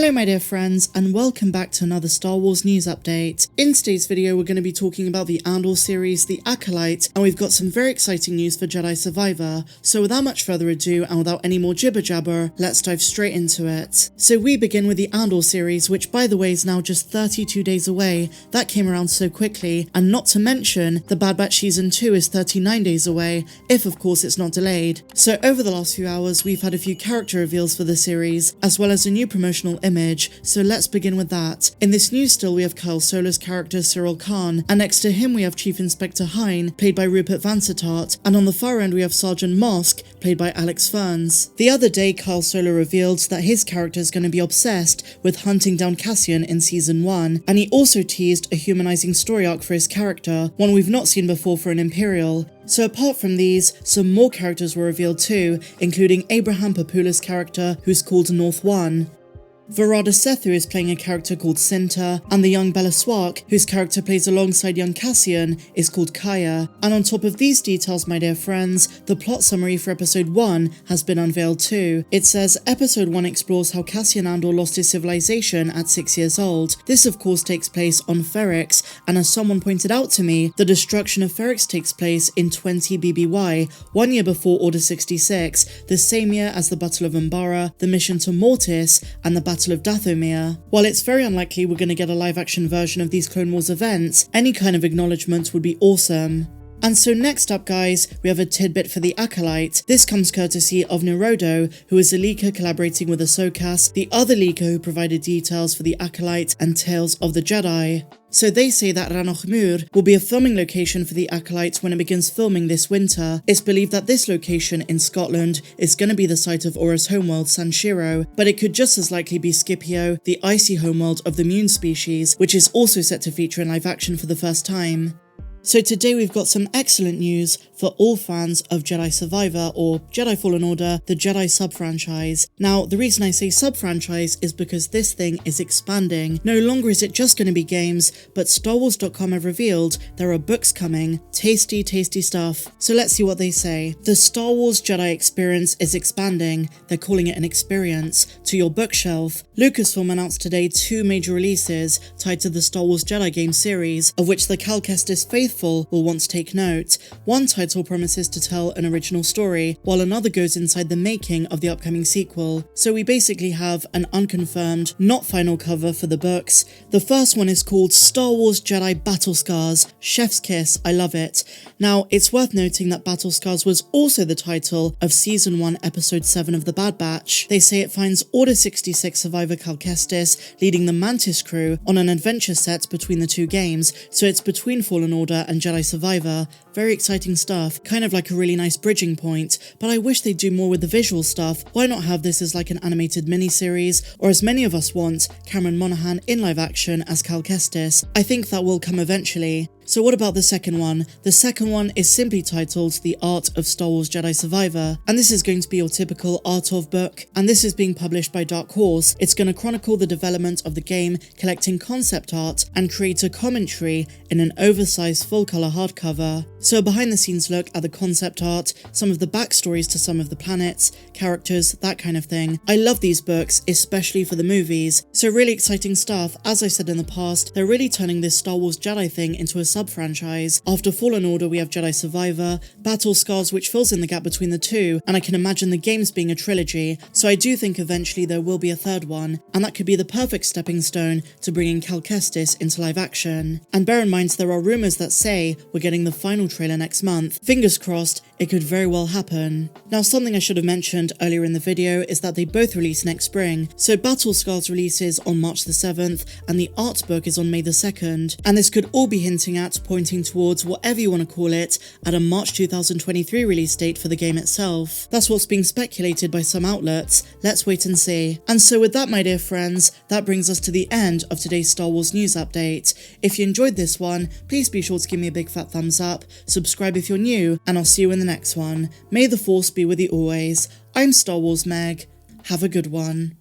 Hello my dear friends, and welcome back to another Star Wars news update. In today's video we're going to be talking about the Andor series, the Acolyte, and we've got some very exciting news for Jedi Survivor. So without much further ado and without any more jibber jabber, let's dive straight into it. So we begin with the Andor series, which by the way is now just 32 days away. That came around so quickly, and not to mention the Bad Batch Season 2 is 39 days away, if of course it's not delayed. So over the last few hours we've had a few character reveals for the series, as well as a new promotional image, so let's begin with that. In this news still we have Kyle Solo's character Cyril Khan, and next to him we have Chief Inspector Hein, played by Rupert Vansittart, and on the far end we have Sergeant Mosk, played by Alex Ferns. The other day Kyle Solo revealed that his character is going to be obsessed with hunting down Cassian in Season 1, and he also teased a humanizing story arc for his character, one we've not seen before for an Imperial. So apart from these, some more characters were revealed too, including Abraham Papula's character, who's called North 1. Varada Sethu is playing a character called Cinta, and the young Bella Swark, whose character plays alongside young Cassian, is called Kaya. And on top of these details, my dear friends, the plot summary for Episode 1 has been unveiled too. It says, Episode 1 explores how Cassian Andor lost his civilization at 6 years old. This of course takes place on Ferrix, and as someone pointed out to me, the destruction of Ferrix takes place in 20 BBY, 1 year before Order 66, the same year as the Battle of Umbara, the mission to Mortis, and the Battle of Dathomir. While it's very unlikely we're going to get a live-action version of these Clone Wars events, any kind of acknowledgement would be awesome. And so next up guys, we have a tidbit for the Acolyte. This comes courtesy of Nerodo, who is a leaker collaborating with Ahsoka, the other leaker who provided details for the Acolyte and Tales of the Jedi. So they say that Rannoch Mur will be a filming location for the Acolyte when it begins filming this winter. It's believed that this location in Scotland is going to be the site of Aura's homeworld San Shiro, but it could just as likely be Scipio, the icy homeworld of the Mune species, which is also set to feature in live action for the first time. So today we've got some excellent news for all fans of Jedi Survivor or Jedi Fallen Order, the Jedi sub-franchise. Now, the reason I say sub-franchise is because this thing is expanding. No longer is it just going to be games, but StarWars.com have revealed there are books coming. Tasty, tasty stuff. So let's see what they say. The Star Wars Jedi experience is expanding. They're calling it an experience. To your bookshelf. Lucasfilm announced today 2 major releases tied to the Star Wars Jedi game series, of which the Cal Kestis faithful will want to take note. One title promises to tell an original story, while another goes inside the making of the upcoming sequel. So we basically have an unconfirmed, not final cover for the books. The first one is called Star Wars Jedi Battle Scars. Chef's kiss, I love it. Now, it's worth noting that Battle Scars was also the title of Season 1 Episode 7 of The Bad Batch. They say it finds Order 66 survivor Cal Kestis leading the Mantis crew on an adventure set between the 2 games, so it's between Fallen Order and Jedi Survivor. Very exciting stuff, kind of like a really nice bridging point, but I wish they'd do more with the visual stuff. Why not have this as like an animated miniseries, or as many of us want, Cameron Monaghan in live action as Cal Kestis? I think that will come eventually. So what about the second one? The second one is simply titled The Art of Star Wars Jedi Survivor, and this is going to be your typical Art of book, and this is being published by Dark Horse. It's going to chronicle the development of the game, collecting concept art, and create a commentary in an oversized full-colour hardcover. So a behind-the-scenes look at the concept art, some of the backstories to some of the planets, characters, that kind of thing. I love these books, especially for the movies. So really exciting stuff. As I said in the past, they're really turning this Star Wars Jedi thing into a sub-franchise. After Fallen Order we have Jedi Survivor, Battle Scars which fills in the gap between the two, and I can imagine the games being a trilogy, so I do think eventually there will be a third one, and that could be the perfect stepping stone to bringing Cal Kestis into live action. And bear in mind there are rumours that say we're getting the final trailer next month. Fingers crossed, it could very well happen. Now something I should have mentioned earlier in the video is that they both release next spring. So Battle Scars releases on March the 7th and the art book is on May the 2nd. And this could all be hinting at, pointing towards whatever you want to call it, at a March 2023 release date for the game itself. That's what's being speculated by some outlets. Let's wait and see. And so with that my dear friends, that brings us to the end of today's Star Wars news update. If you enjoyed this one, please be sure to give me a big fat thumbs up, subscribe if you're new, and I'll see you in the next one. May the Force be with you always. I'm Star Wars Meg. Have a good one.